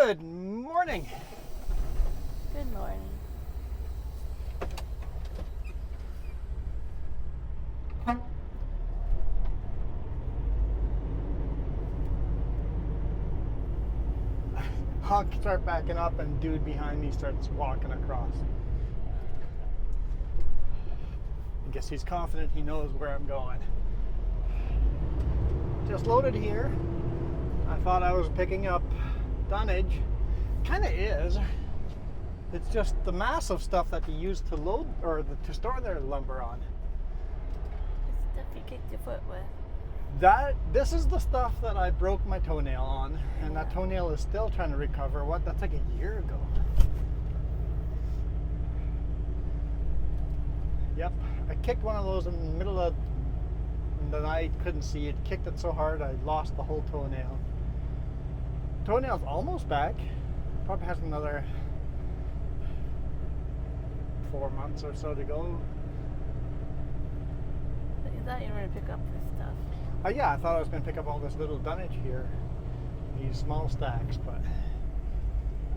Good morning. Good morning. Honk, start backing up, and dude behind me starts walking across. I guess he's confident he knows where I'm going. Just loaded here. I thought I was picking up dunnage. Kind of is. It's just the massive stuff that you use to load or to store their lumber on. The stuff you kicked your foot with. This is the stuff that I broke my toenail on, and that toenail is still trying to recover. That's like a year ago. Yep, I kicked one of those in the middle of the night, couldn't see it, kicked it so hard I lost the whole toenail. Toenail's almost back, probably has another 4 months or so to go. You thought you were going to pick up this stuff. Yeah, I thought I was going to pick up all this little dunnage here, these small stacks, but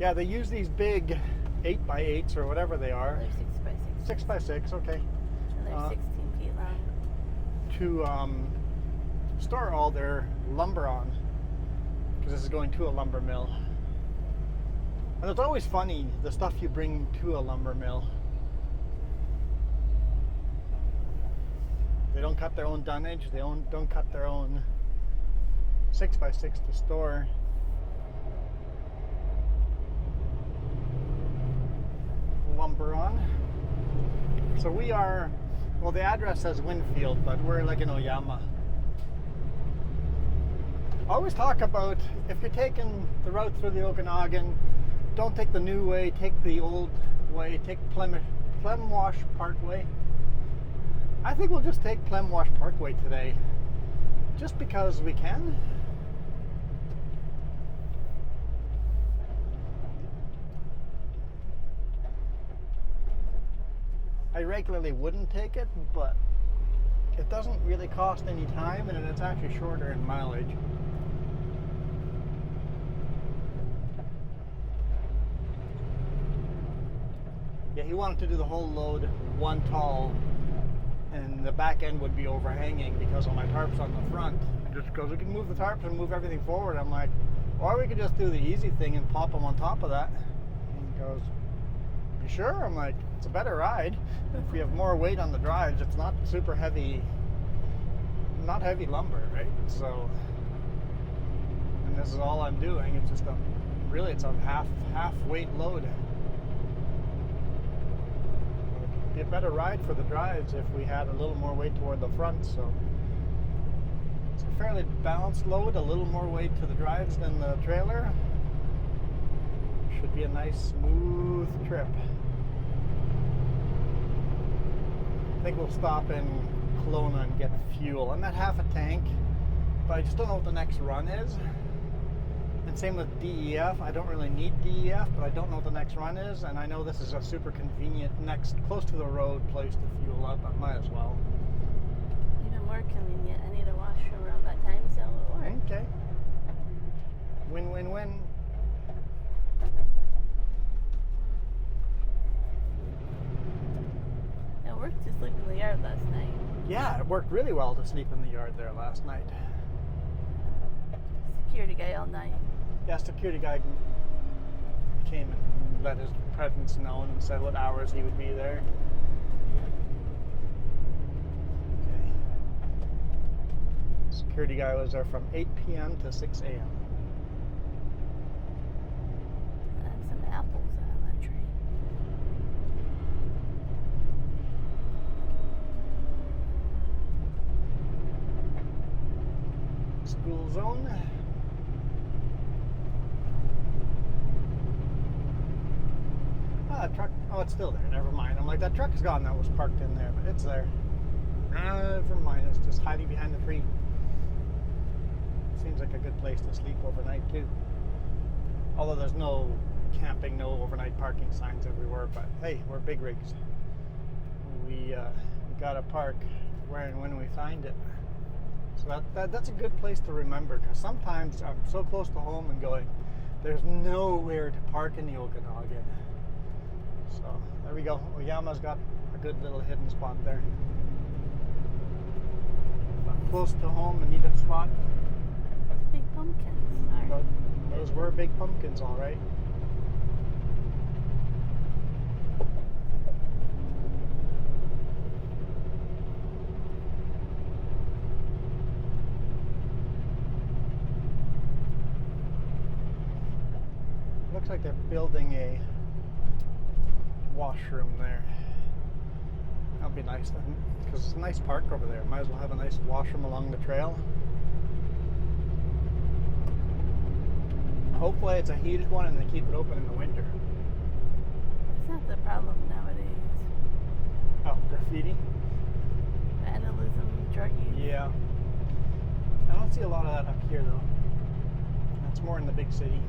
yeah, they use these big 8x8s or whatever they are. They're 6x6. 6x6, okay. And they're 16 feet long. To store all their lumber on, because this is going to a lumber mill. And it's always funny, the stuff you bring to a lumber mill. They don't cut their own dunnage, they don't cut their own 6x6 to store. Lumber on. So we are, well, the address says Winfield, but we're like in Oyama. I always talk about, if you're taking the route through the Okanagan, don't take the new way, take the old way, take Plemwash Parkway. I think we'll just take Plemwash Parkway today, just because we can. I regularly wouldn't take it, but it doesn't really cost any time, and it's actually shorter in mileage. Yeah, he wanted to do the whole load one tall, and the back end would be overhanging because of my tarps on the front. He just goes, we can move the tarps and move everything forward. I'm like, or we could just do the easy thing and pop them on top of that. And he goes, you sure? I'm like, it's a better ride. If we have more weight on the drives, it's not super heavy, not heavy lumber, right? So, and this is all I'm doing. It's just really it's a half weight load. It'd be a better ride for the drives if we had a little more weight toward the front. So it's a fairly balanced load, a little more weight to the drives than the trailer. Should be a nice smooth trip. I think we'll stop in Kelowna and get fuel. I'm at half a tank, but I just don't know what the next run is. And same with DEF. I don't really need DEF, but I don't know what the next run is. And I know this is a super convenient, close to the road place to fuel up. I might as well. Even more convenient. I need a washroom around that time, so it'll work. Okay. Win, win, win. It worked to sleep in the yard last night. Yeah, it worked really well to sleep in the yard there last night. Security guy all night. Yeah, security guy came and let his presence known and said what hours he would be there. Okay. Security guy was there from 8 p.m. to 6 a.m. I have some apples on that tree. School zone. Truck, oh, it's still there, never mind. I'm like, that truck's gone that was parked in there, but it's there. Never mind, it's just hiding behind the tree. Seems like a good place to sleep overnight too. Although there's no camping, no overnight parking signs everywhere, but hey, we're big rigs. We gotta park where and when we find it. So that's a good place to remember, because sometimes I'm so close to home and going, there's nowhere to park in the Okanagan. So there we go. Oyama's got a good little hidden spot there. But close to home, a needed spot. Those big pumpkins are. Those were big pumpkins, all right. Looks like they're building a washroom there. That'll be nice then, because it's a nice park over there. Might as well have a nice washroom along the trail. Hopefully it's a heated one and they keep it open in the winter. It's not the problem nowadays. Oh, graffiti? Vandalism, drug use. Yeah. I don't see a lot of that up here though. That's more in the big city.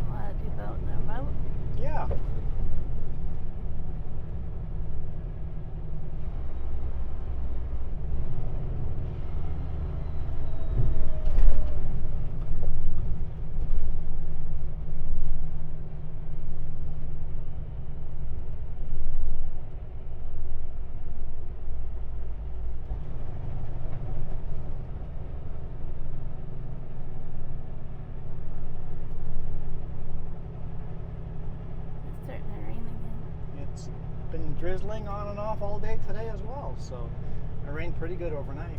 A lot of people out and about. Yeah. It's starting to rain again. It's been drizzling on and off all day today as well, so it rained pretty good overnight.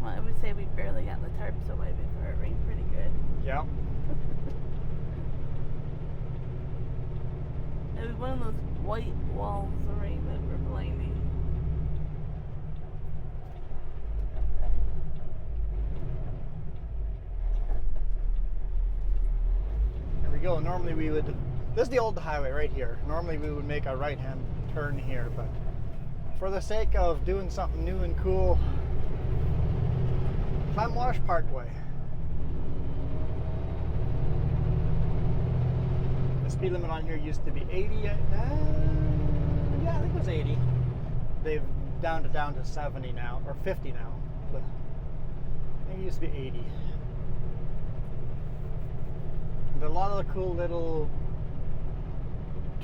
Well, I would say we barely got the tarps away before it rained pretty good. Yeah. It was one of those white walls of rain that were blinding. There we go. Normally we would, this is the old highway right here. Normally we would make a right-hand turn here, but for the sake of doing something new and cool, Clemwash Parkway. The speed limit on here used to be 80. Yeah, I think it was 80. They've down to 70 now, or 50 now. But I think it used to be 80. And a lot of the cool little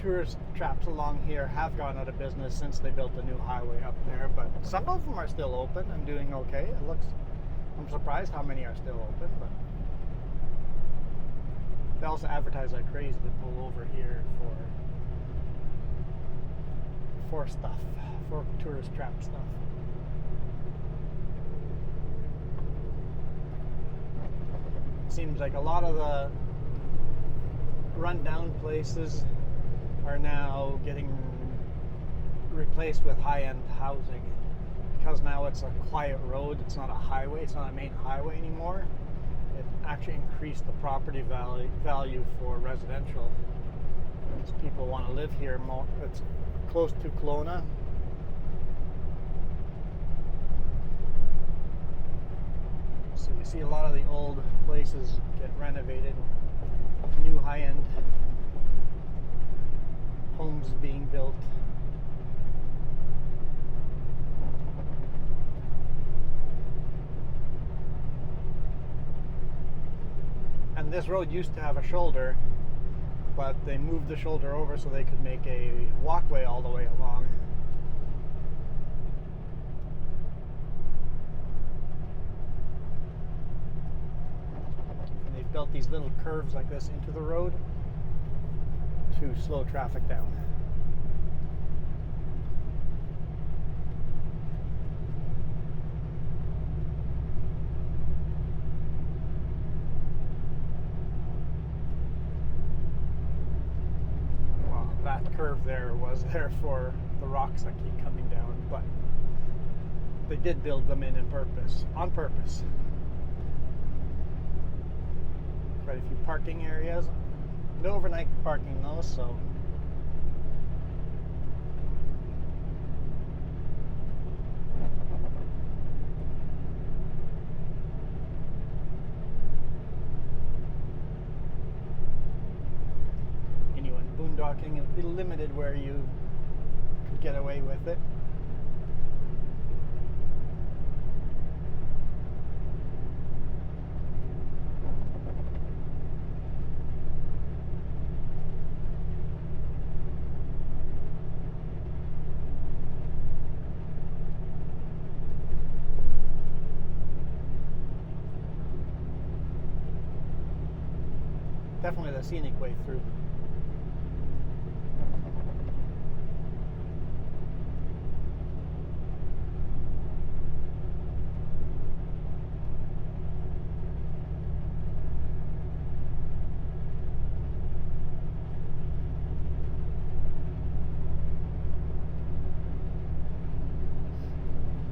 tourist traps along here have gone out of business since they built the new highway up there, but some of them are still open and doing okay. It looks, I'm surprised how many are still open, but they also advertise like crazy to pull over here for stuff, for tourist trap stuff. Seems like a lot of the rundown places are now getting replaced with high-end housing because now it's a quiet road. It's not a highway. It's not a main highway anymore. It actually increased the property value for residential. Because people want to live here more. It's close to Kelowna. So you see a lot of the old places get renovated. New high-end homes being built. And this road used to have a shoulder, but they moved the shoulder over so they could make a walkway all the way along. And they built these little curves like this into the road to slow traffic down. Well, that curve there was there for the rocks that keep coming down, but they did build them in on purpose. Quite a few parking areas. No overnight parking though, so anyone boondocking, it'll be limited where you can get away with it. Definitely the scenic way through.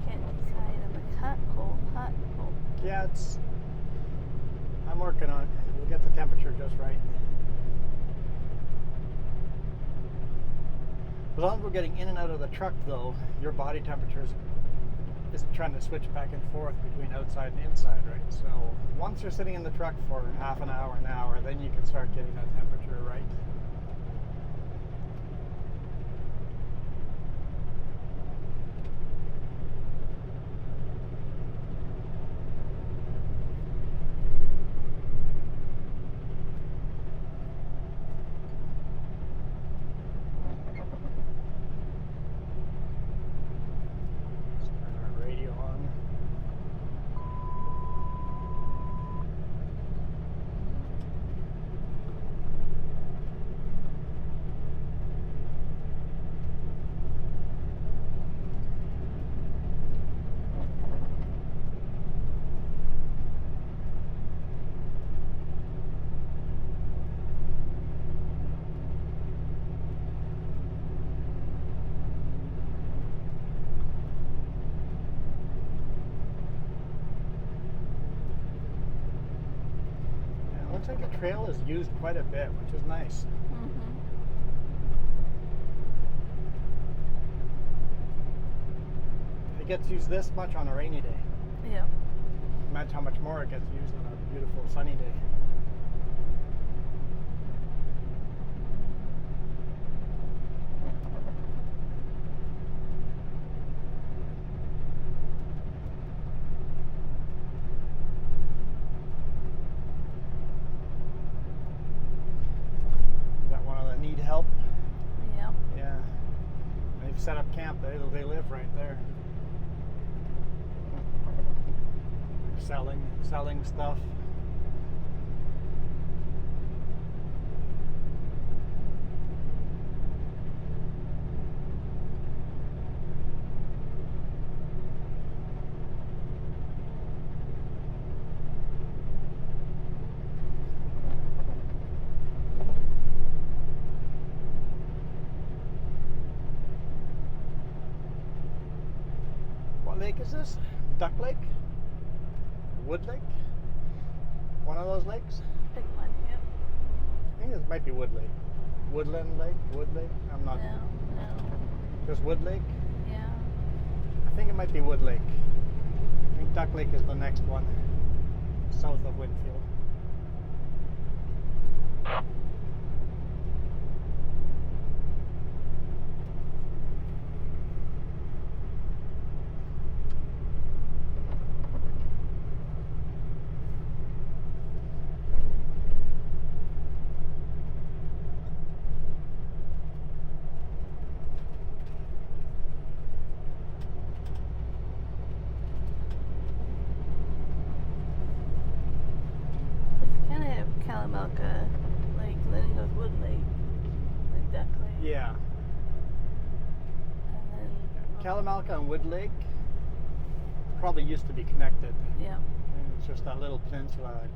Can't decide. I'm like hot, cold, hot, cold. Yeah, I'm working on it. We'll get the temperature just right. As long as we're getting in and out of the truck, though, your body temperature is trying to switch back and forth between outside and inside, right? So once you're sitting in the truck for half an hour, then you can start getting that temperature right. Looks like the trail is used quite a bit, which is nice. Mm-hmm. It gets used this much on a rainy day. Yep. Imagine how much more it gets used on a beautiful sunny day. Need help? Yep. Yeah. They've set up camp. They live right there. Selling stuff. What lake is this? Duck Lake? Wood Lake? One of those lakes? Big one. Yep. I think this might be Wood Lake. Woodland Lake? Wood Lake? I'm not. No. Just Wood Lake? Yeah. I think it might be Wood Lake. I think Duck Lake is the next one, south of Winfield. Kelowna Lake, and then it goes Wood Lake, like Duck Lake. Yeah. And then Kelowna and Wood Lake probably used to be connected. yeah. And it's just that little peninsula that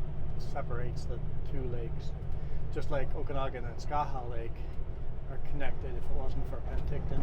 separates the two lakes. Just like Okanagan and Skaha Lake are connected if it wasn't for Penticton.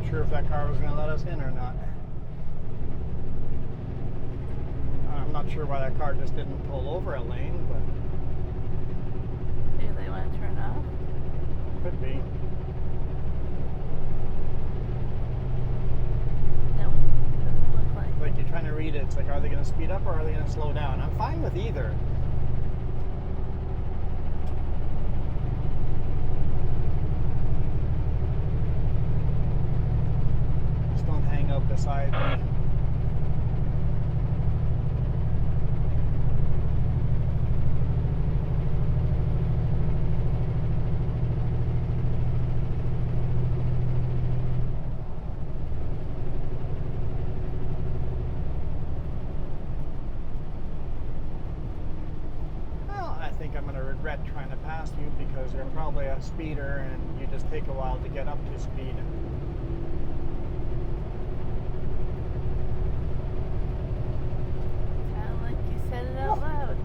Sure if that car was going to let us in or not. not sure why that car just didn't pull over a lane, but Maybe they want to turn off. could be. No, doesn't look like. Like you're trying to read it. It's like, are they going to speed up or are they going to slow down? I'm fine with either. Just don't hang out beside me. I think I'm going to regret trying to pass you because you're probably a speeder and you just take a while to get up to speed. Sound like you said it out loud.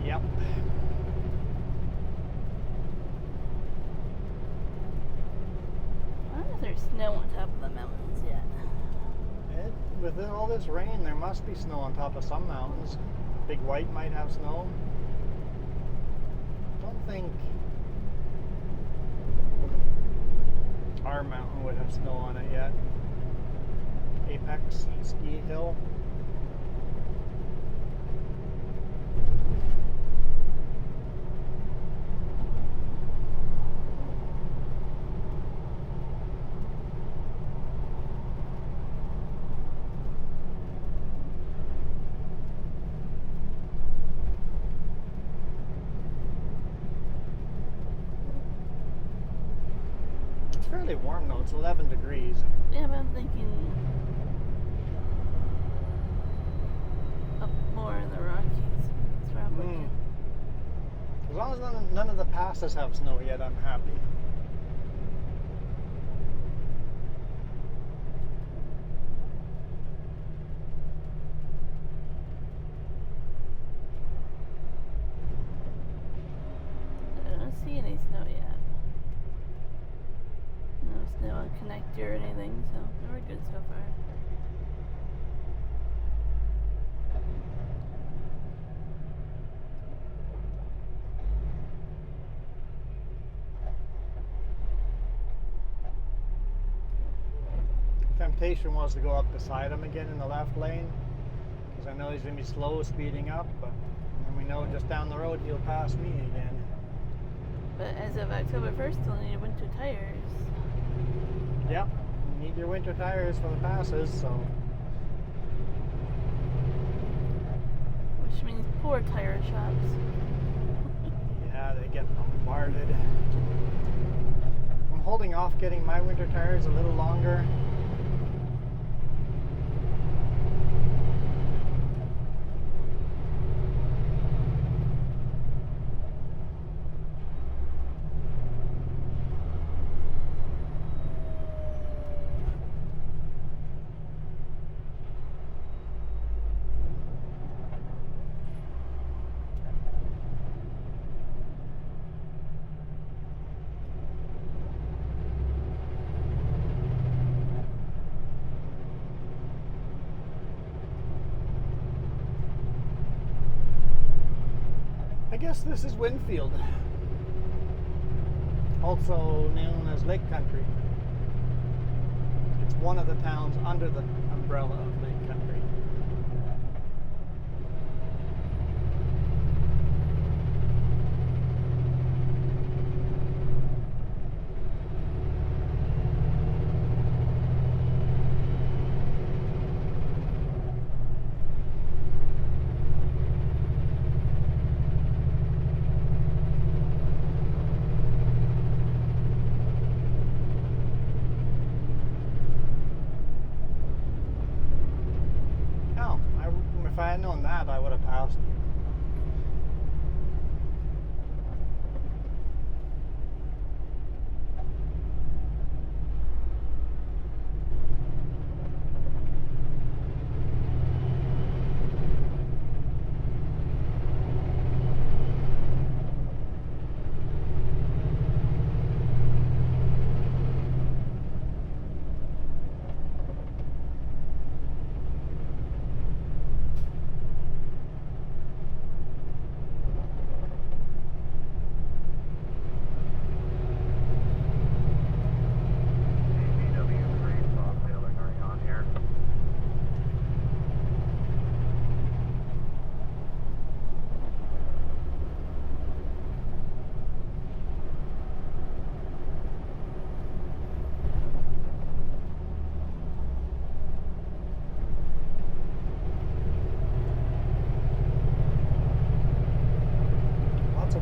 Yep. I wonder if there's snow on top of the mountains yet. With all this rain, there must be snow on top of some mountains. Big White might have snow. Don't think our mountain would have snow on it yet. Apex Ski Hill. It's fairly warm though, it's 11 degrees. Yeah, but I'm thinking up more in the Rockies. That's where I'm looking. As long as none of the passes have snow yet, I'm happy. I don't see any snow yet. No snow on connector or anything, so we're good so far. Temptation was to go up beside him again in the left lane because I know he's going to be slow speeding up, but then we know just down the road he'll pass me again. But as of October 1st, you'll need winter tires. Yep, you need your winter tires for the passes, so Which means poor tire shops. yeah, they get bombarded. I'm holding off getting my winter tires a little longer. I guess this is Winfield, also known as Lake Country. It's one of the towns under the umbrella of Lake Country. If I had known that, I would have passed you.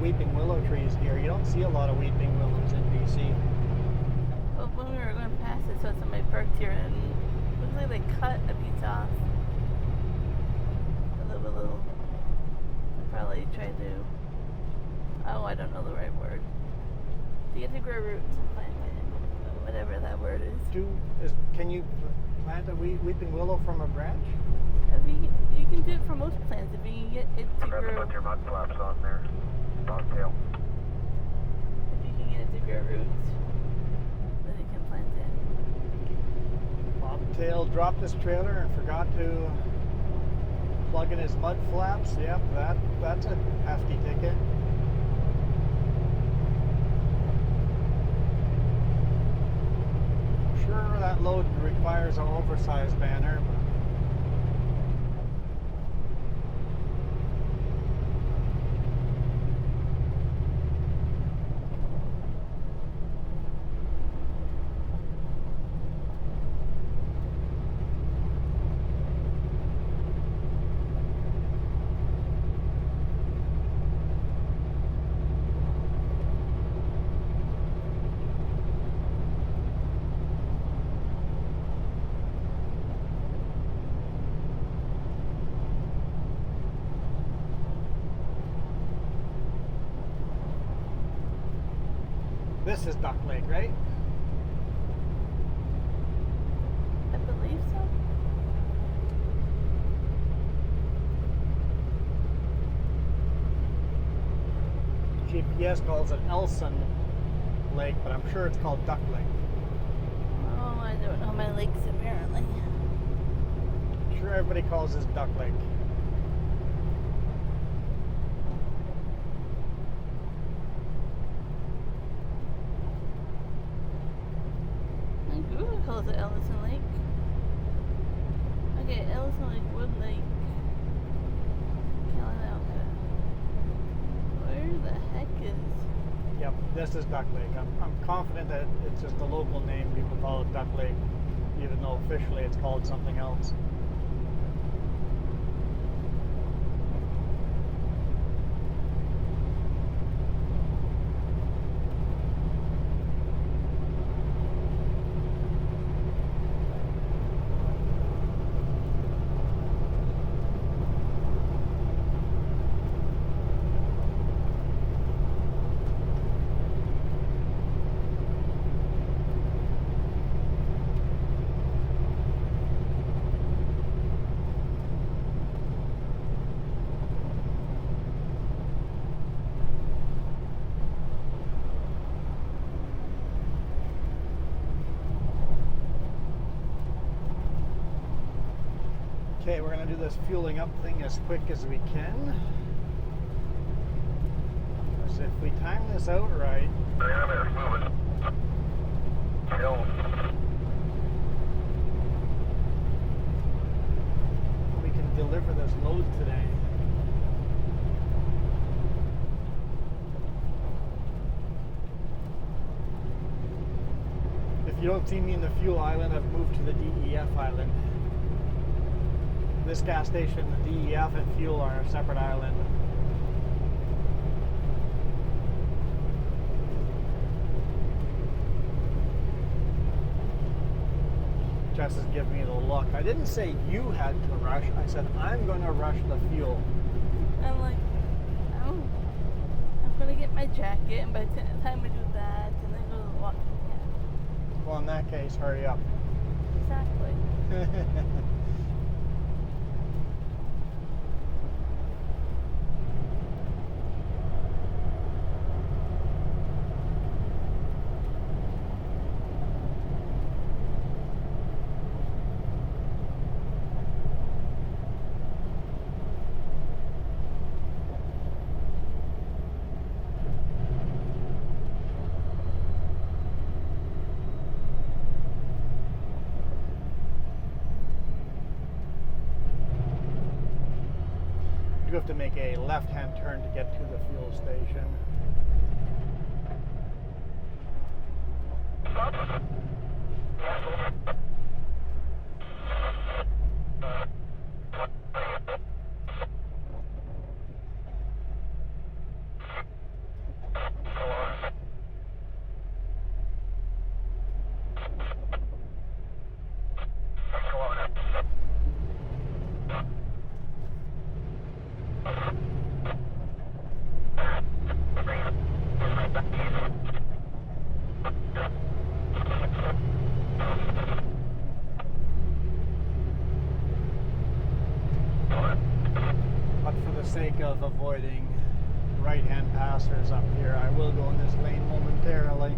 weeping willow trees here. You don't see a lot of weeping willows in BC. Well, when we were going past it, so somebody parked here and it looks like they cut a piece off. A little. Probably tried to. Oh, I don't know the right word. To get to grow roots and plant it. Whatever that word is. Can you plant a weeping willow from a branch? You can do it for most plants if you can get it to grow. Put your mud flaps on there. Bobtail. If you can get it to grow roots, then you can plant it. Bobtail dropped this trailer and forgot to plug in his mud flaps. Yep, that's a hefty ticket. Sure, that load requires an oversized banner, but this is Duck Lake, right? I believe so. GPS calls it Elson Lake, but I'm sure it's called Duck Lake. Oh, I don't know my lakes apparently. I'm sure everybody calls this Duck Lake. And Google calls it Ellison Lake. Okay, Ellison Lake, Wood Lake, Kelowna. Where the heck is? Yep, this is Duck Lake. I'm confident that it's just a local name. People call it Duck Lake, even though officially it's called something else. Okay, we're going to do this fueling up thing as quick as we can. Because if we time this out right, we can deliver this load today. If you don't see me in the fuel island, I've moved to the DEF island. This gas station, the DEF and fuel are a separate island. Jess is giving me the look. I didn't say you had to rush. I said I'm going to rush the fuel. I'm like, oh, I'm gonna get my jacket, and by the time we do that, and then go to the walk. Yeah, Well, in that case, hurry up. exactly. You have to make a left-hand turn to get to the fuel station. sake of avoiding right-hand passers up here, I will go in this lane momentarily.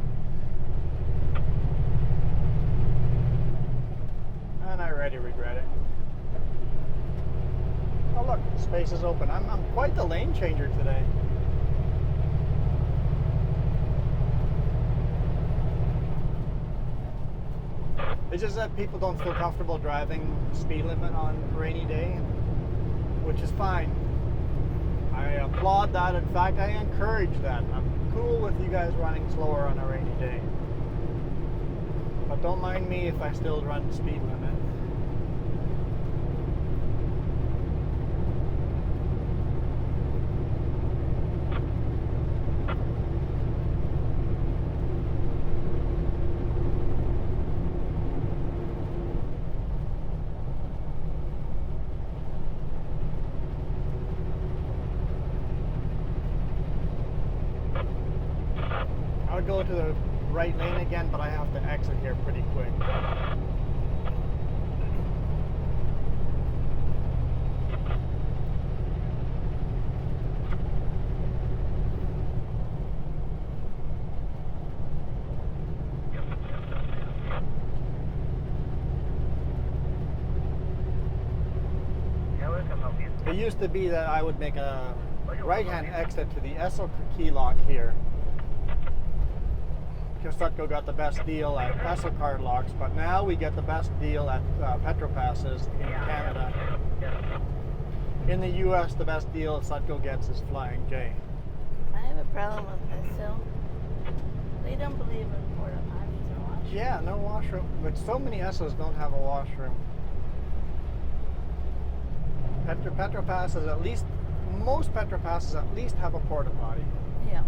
And I already regret it. Oh look, space is open. I'm quite the lane changer today. It's just that people don't feel comfortable driving speed limit on a rainy day, which is fine. I applaud that. In fact, I encourage that. I'm cool with you guys running slower on a rainy day. But don't mind me if I still run the speed limit. I would go to the right lane again, but I have to exit here pretty quick. It used to be that I would make a right-hand exit to the Esso key lock here. Custco got the best deal at Esso card locks, but now we get the best deal at Petropasses in Canada. In the US, the best deal Custco gets is Flying J. I have a problem with Esso. They don't believe in porta potties or washrooms. Yeah, no washroom. But so many Essos don't have a washroom. Petropasses, at least, most Petropasses at least have a porta potty. Yeah.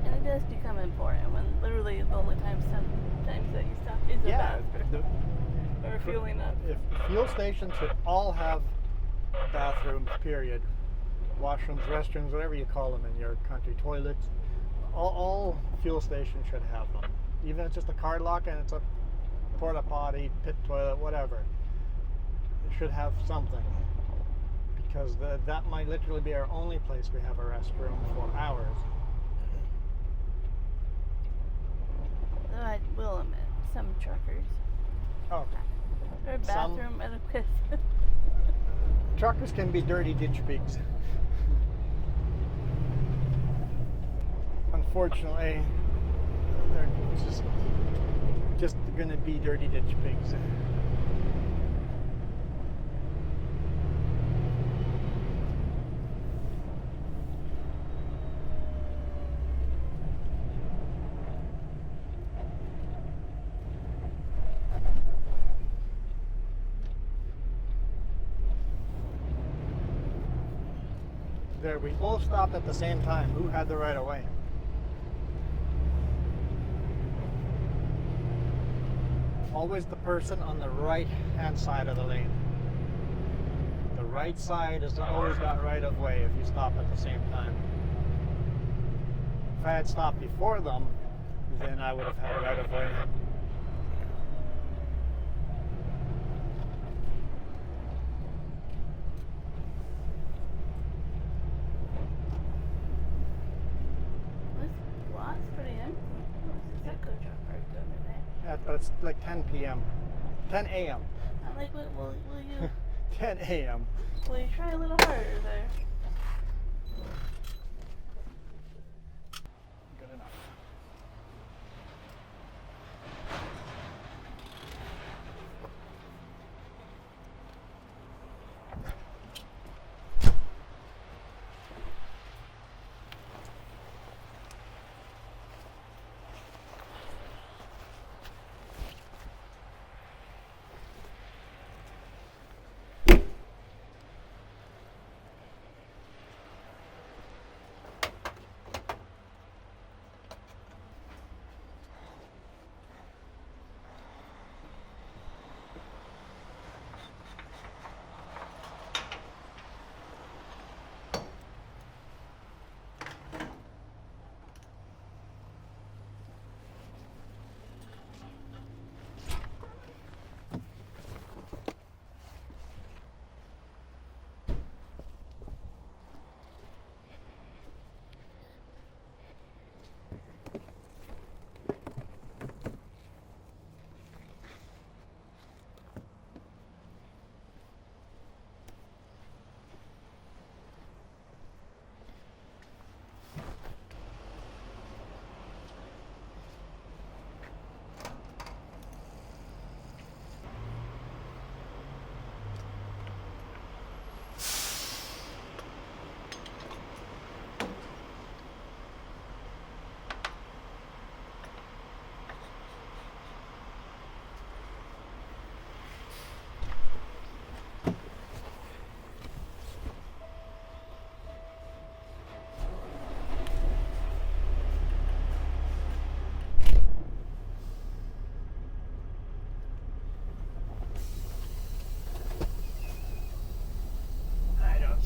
And it does become important when literally the only sometimes that you stop is a bathroom. Or fueling up. If fuel stations should all have bathrooms, period. Washrooms, restrooms, whatever you call them in your country, toilets. All fuel stations should have them. Even if it's just a card lock and it's a porta potty, pit toilet, whatever. It should have something. Because that might literally be our only place we have a restroom for hours. Though I will admit, some truckers. Oh. Their bathroom etiquette. Truckers can be dirty ditch pigs. Unfortunately, they're just going to be dirty ditch pigs. There, we both stopped at the same time. Who had the right of way? Always the person on the right-hand side of the lane. The right side has always got right of way if you stop at the same time. If I had stopped before them, then I would have had right of way. Yeah, but it's like 10 p.m. 10 a.m. I'm like, will you 10 a.m. will you try a little harder there? Good enough.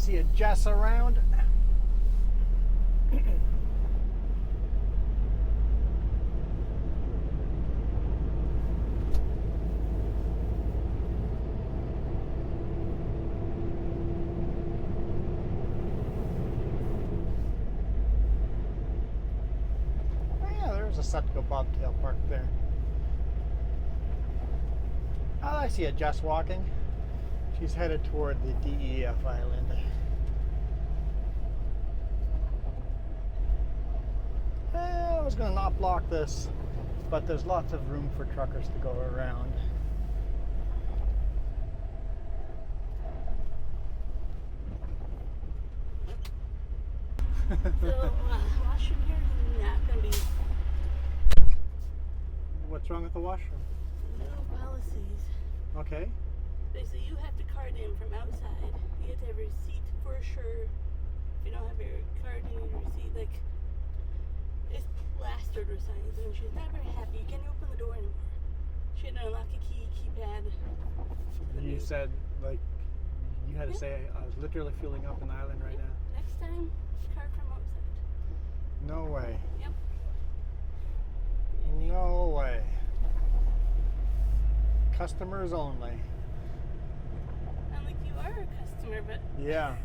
see a Jess around. A Setco bobtail parked there. Oh, I see a Jess walking. She's headed toward the DEF island. I was going to not block this, but there's lots of room for truckers to go around. So, washroom here is not going to be. What's wrong with the washroom? No policies. Okay. Basically, you have to card in from outside. You have to have a receipt for sure. If you don't have your card, you need a receipt. Like, it's plastered with signs, and she's not very happy. You can't open the door anymore. She had to unlock a keypad. You said, like, you had to say I was literally fueling up an island right now. Next time, card from outside. No way. Yep. No way. Customers only. I'm like, you are a customer, but Yeah.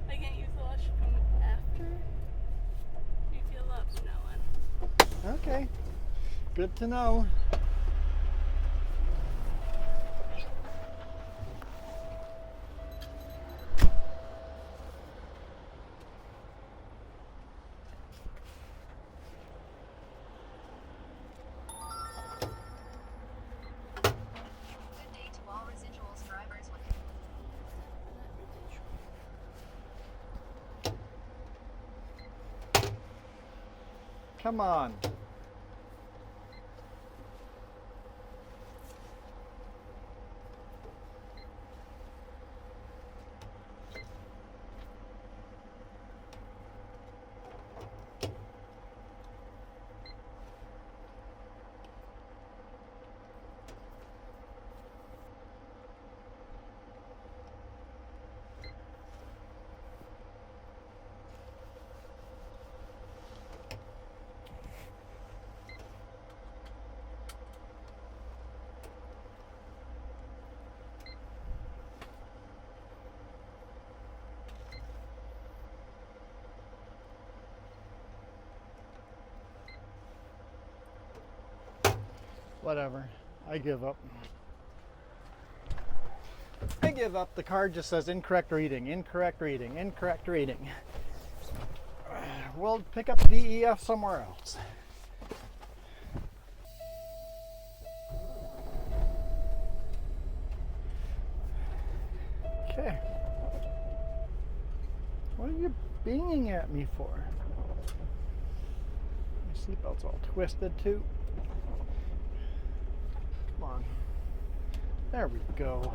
I can't use the washroom after you feel up from now on. Okay. Good to know. Come on. Whatever. I give up. I give up. The card just says incorrect reading, incorrect reading, incorrect reading. We'll pick up DEF somewhere else. Okay. What are you beaming at me for? My seatbelt's all twisted too. Come on. There we go.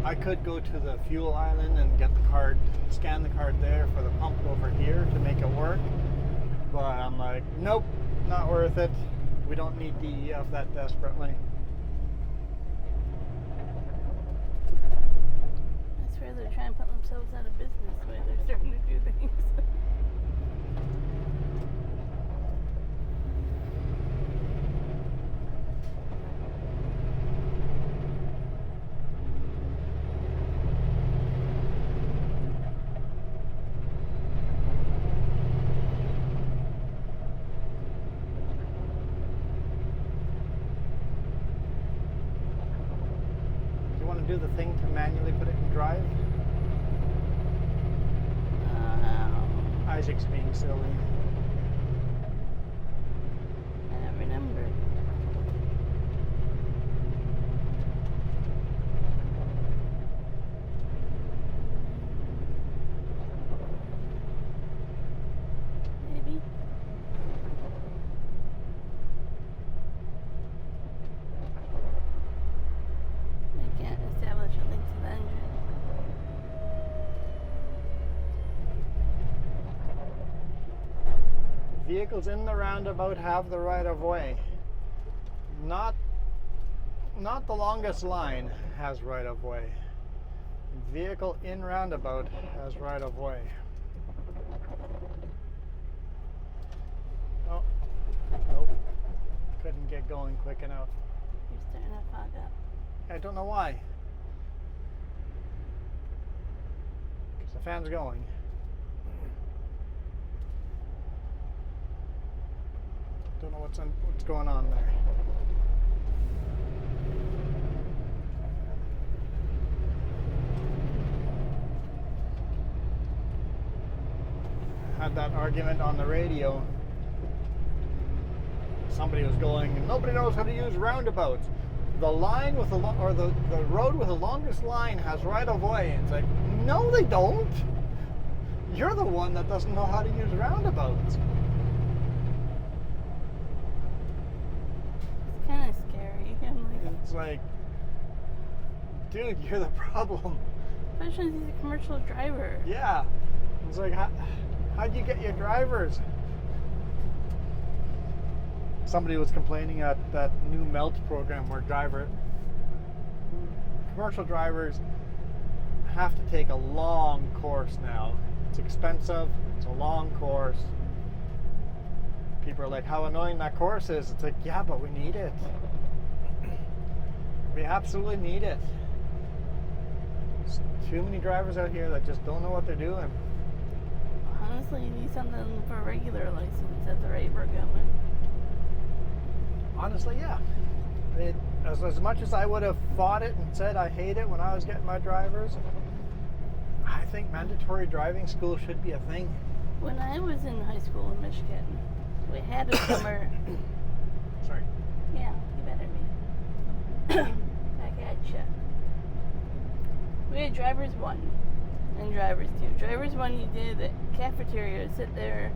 I could go to the fuel island and get the card, scan the card there for the pump over here to make it work. But I'm like, nope, not worth it. We don't need DEF that desperately. I swear they're trying to put themselves out of business the way they're starting to do things. Do the thing to manually put it in drive? Isaac's being silly. I don't remember. Vehicles in the roundabout have the right of way. Not the longest line has right of way. Vehicle in roundabout has right of way. Oh, nope. Couldn't get going quick enough. You're starting to fog up. I don't know why. Because the fan's going. Don't know what's going on there. Had that argument on the radio. Somebody was going, nobody knows how to use roundabouts. The line with the the road with the longest line has right of way. It's like, no, they don't. You're the one that doesn't know how to use roundabouts. It's kind of scary. I'm like, It's like, dude, you're the problem. especially if he's a commercial driver. Yeah. It's like, how'd you get your drivers? Somebody was complaining at that new MELT program where commercial drivers have to take a long course now. It's expensive, it's a long course. People are like, how annoying that course is. It's like, yeah, but we need it. We absolutely need it. There's too many drivers out here that just don't know what they're doing. Honestly, you need something for a regular license at the rate we're going. Honestly, yeah. As much as I would have fought it and said I hate it when I was getting my drivers, I think mandatory driving school should be a thing. When I was in high school in Michigan, we had a summer. Sorry. Yeah, you better be. Back at ya. We had drivers 1 and drivers 2. Drivers 1, you did the cafeteria, sit there,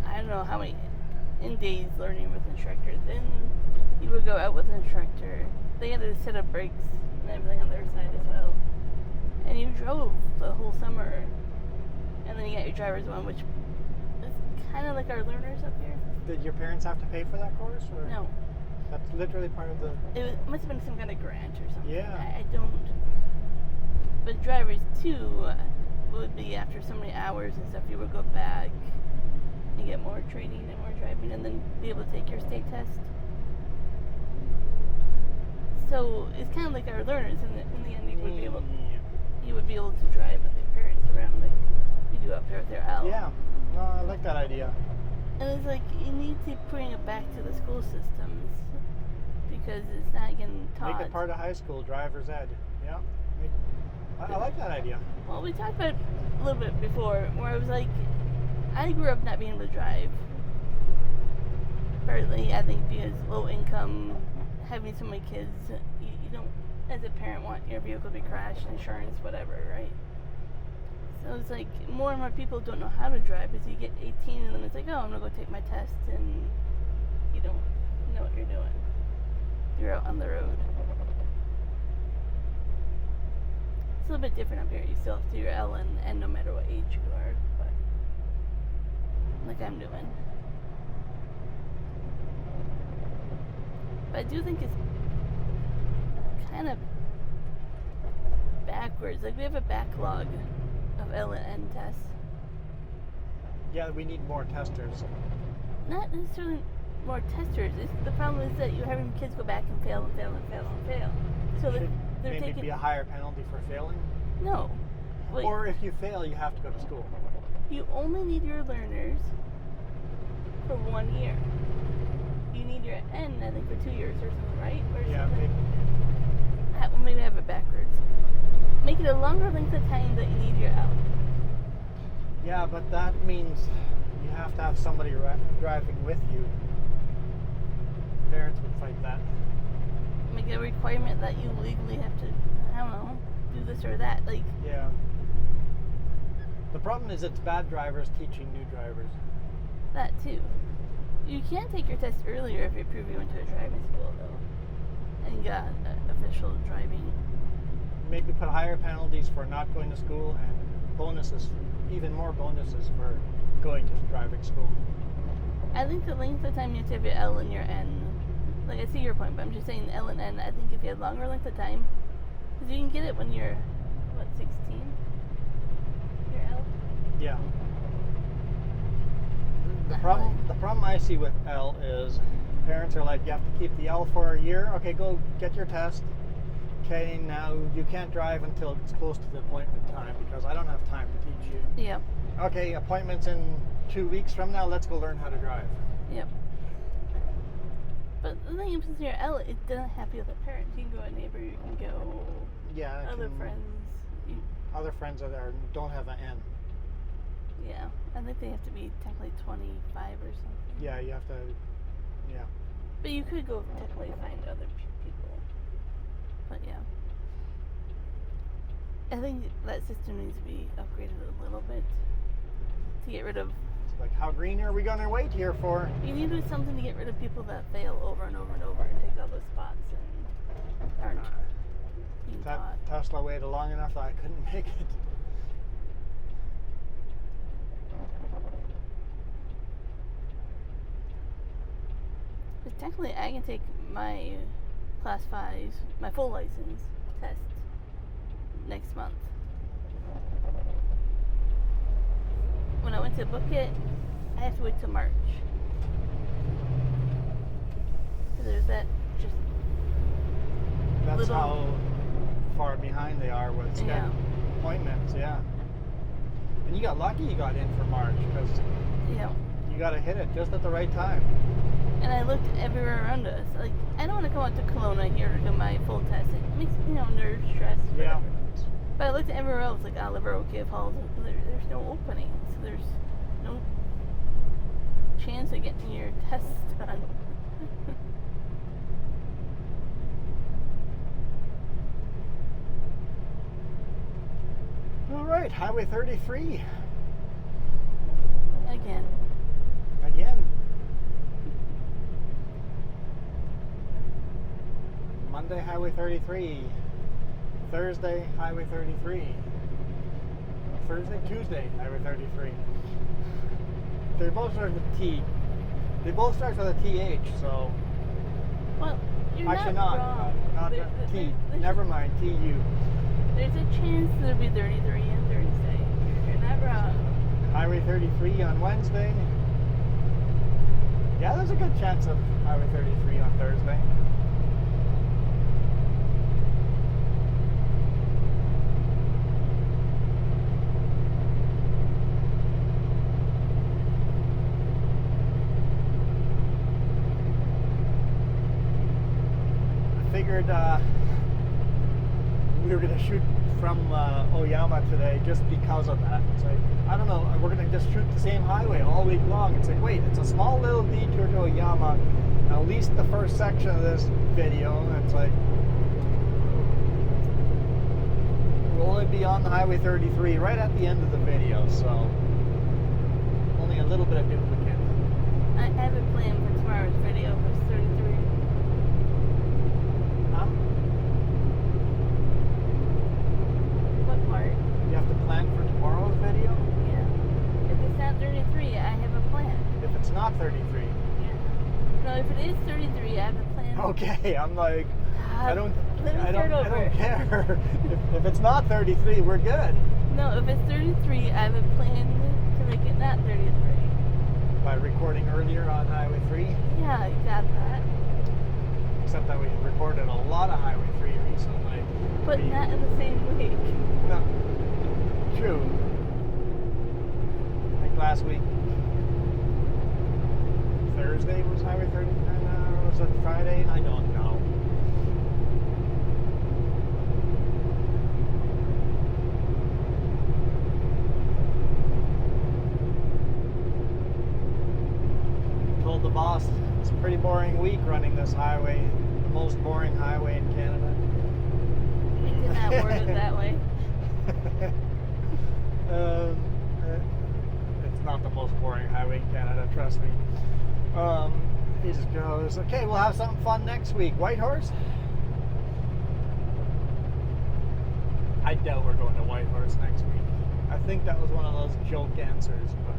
I don't know how many in days learning with instructors. Then you would go out with an instructor. They had to set up brakes and everything on their side as well. And you drove the whole summer. And then you got your driver's 1, which is kind of like our learners up here. Did your parents have to pay for that course? Or? No. That's literally part of the... It must have been some kind of grant or something. Yeah. I don't. But drivers 2 would be after so many hours and stuff, you would go back and get more training and more driving and then be able to take your state test. So it's kind of like our learners. In the end, you would be able to drive with your parents around like you do up here with your L. Yeah. No, I like that idea. And it's like you need to bring it back to the school systems because it's not getting taught. Make it part of high school, driver's ed. Yeah. I like that idea. Well, we talked about it a little bit before where I was like, I grew up not being able to drive. Partly, I think, because low income, having so many kids, you don't, as a parent, want your vehicle to be crashed, insurance, whatever, right? So it's like more and more people don't know how to drive because you get 18 and then it's like, oh, I'm going to go take my test and you don't know what you're doing. You're out on the road. It's a little bit different up here. You still have to do your L and no matter what age you are, but like I'm doing. But I do think it's kind of backwards. Like we have a backlog of L and N tests. Yeah, we need more testers. Not necessarily more testers. The problem is that you're having kids go back and fail and fail and fail and fail. So Should they're maybe taking be a higher penalty for failing? no. Wait, Or if you fail, you have to go to school. you only need your learners for 1 year. You need your N, I think, for 2 years or something, right? Or Yeah, something. maybe. Well, maybe I have it backwards. Make it a longer length of time that you need your L. Yeah, but that means you have to have somebody driving with you. Parents would fight that. Make it a requirement that you legally have to, I don't know, do this or that. Like, Yeah. The problem is it's bad drivers teaching new drivers. that too. You can take your test earlier if you prove you went to a driving school, though, and got official driving. Maybe put higher penalties for not going to school and bonuses, even more bonuses for going to driving school. I think the length of time you have to have your L and your N. Like, I see your point, but I'm just saying L and N. I think if you had longer length of time, because you can get it when you're, what, 16? Your L? Yeah. The problem I see with L is parents are like, you have to keep the L for a year. Okay, go get your test. Okay, now you can't drive until it's close to the appointment time because I don't have time to teach you. Yep. Okay, appointment's in 2 weeks from now. Let's go learn how to drive. Yep. But the thing is, with your L, it doesn't have to be with a parent. You can go a neighbor, you can go other friends. Other friends are there don't have an N. Yeah, I think they have to be technically 25 or something. Yeah, you have to. Yeah. But you could go technically find other people. But yeah. I think that system needs to be upgraded a little bit to get rid of. It's like, how green are we going to wait here for? You need to do something to get rid of people that fail over and over and over and take all those spots and aren't being taught. Tesla waited long enough that I couldn't make it. Because technically, I can take my Class 5, my full license test next month. When I went to book it, I have to wait till March. There's that just. That's how far behind they are with appointments, yeah. And you got lucky you got in for March because you got to hit it just at the right time. And I looked everywhere around us. Like, I don't want to come out to Kelowna here to do my full test. It makes me, nerves, stress. Yeah. But I looked at everywhere else, like Oliver, Oak Falls. There's no opening, so there's no chance of getting your test done. All right, Highway 33. Again. Monday, Highway 33. Thursday, Highway 33. Tuesday, Highway 33. They both start with T. They both start with a TH, so. Well, you're actually not not. wrong. Not T. Never mind, TU. There's a chance there'll be 33 on Thursday. You're not wrong. Highway 33 on Wednesday. Yeah, there's a good chance of Highway 33 on Thursday. We were going to shoot from Oyama today just because of that. It's like, I don't know, we're going to just shoot the same highway all week long. It's like, wait, it's a small little detour to Oyama, at least the first section of this video. And it's like, we'll only be on the Highway 33 right at the end of the video, so only a little bit of duplicate. I have a plan for tomorrow's video for 33. What part? You have to plan for tomorrow's video? Yeah. If it's not 33, I have a plan. If it's not 33? Yeah. No, if it is 33, I have a plan. Okay, I'm like, I don't over. care. if it's not 33, we're good. No, if it's 33, I have a plan to make it not 33. By recording earlier on Highway 3? Yeah, you got that. Except that we recorded a lot of Highway 3 recently. But not in the same week. No. True. Like last week. Thursday was Highway 30, or was it Friday? I don't know. Told the boss it's a pretty boring week running this highway. The most boring highway in Canada. We did not word it that way. It's not the most boring highway in Canada, trust me. He just goes, okay, we'll have something fun next week. Whitehorse? I doubt we're going to Whitehorse next week. I think that was one of those joke answers, but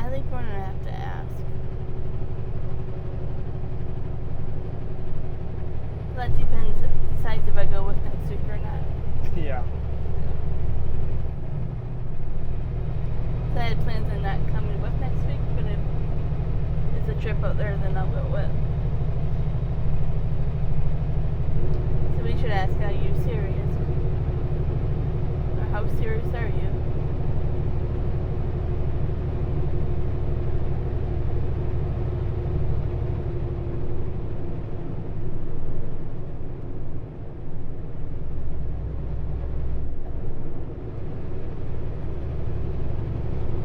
I think we're gonna have to ask. That decides if I go with next week or not. Yeah. So I had plans on not coming with next week, but if it's a trip out there, then I'll go with. So we should ask, are you serious? Or how serious are you?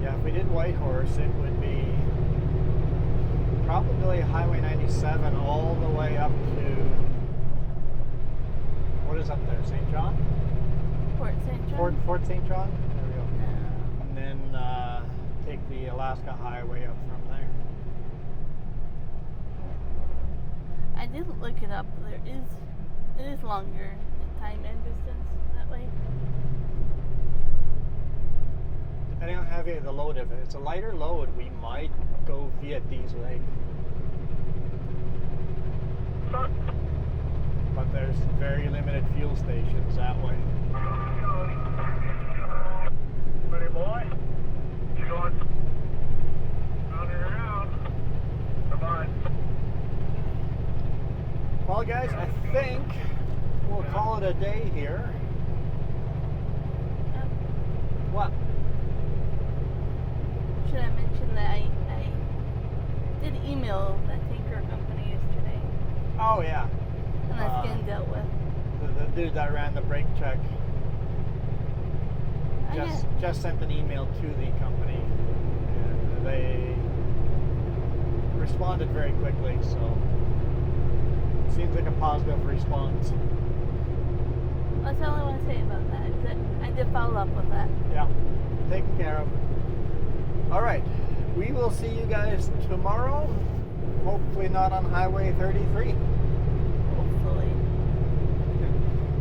If we did Whitehorse, it would be probably Highway 97 all the way up to, what is up there, St. John? Fort St. John? Fort St. John? There we go. No. And then take the Alaska Highway up from there. I did look it up. It is longer in time and distance that way. Depending on how heavy the load is. If it's a lighter load, we might go via Dees Lake. But there's very limited fuel stations that way. Ready, boy? You going? Round and around. Bye-bye. Well, guys, I think we'll call it a day here. What? Should I mention that I did email that tanker company yesterday Oh, yeah. and that's getting dealt with. The dude that ran the brake check just sent an email to the company, and they responded very quickly, so seems like a positive response. That's all I want to say about that. Is that I did follow up with that. Yeah, taken care of. All right, we will see you guys tomorrow. Hopefully not on Highway 33. Hopefully.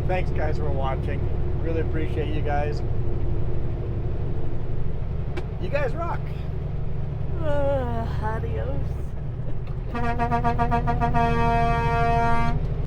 Thanks, guys, for watching. Really appreciate you guys. You guys rock. Adios.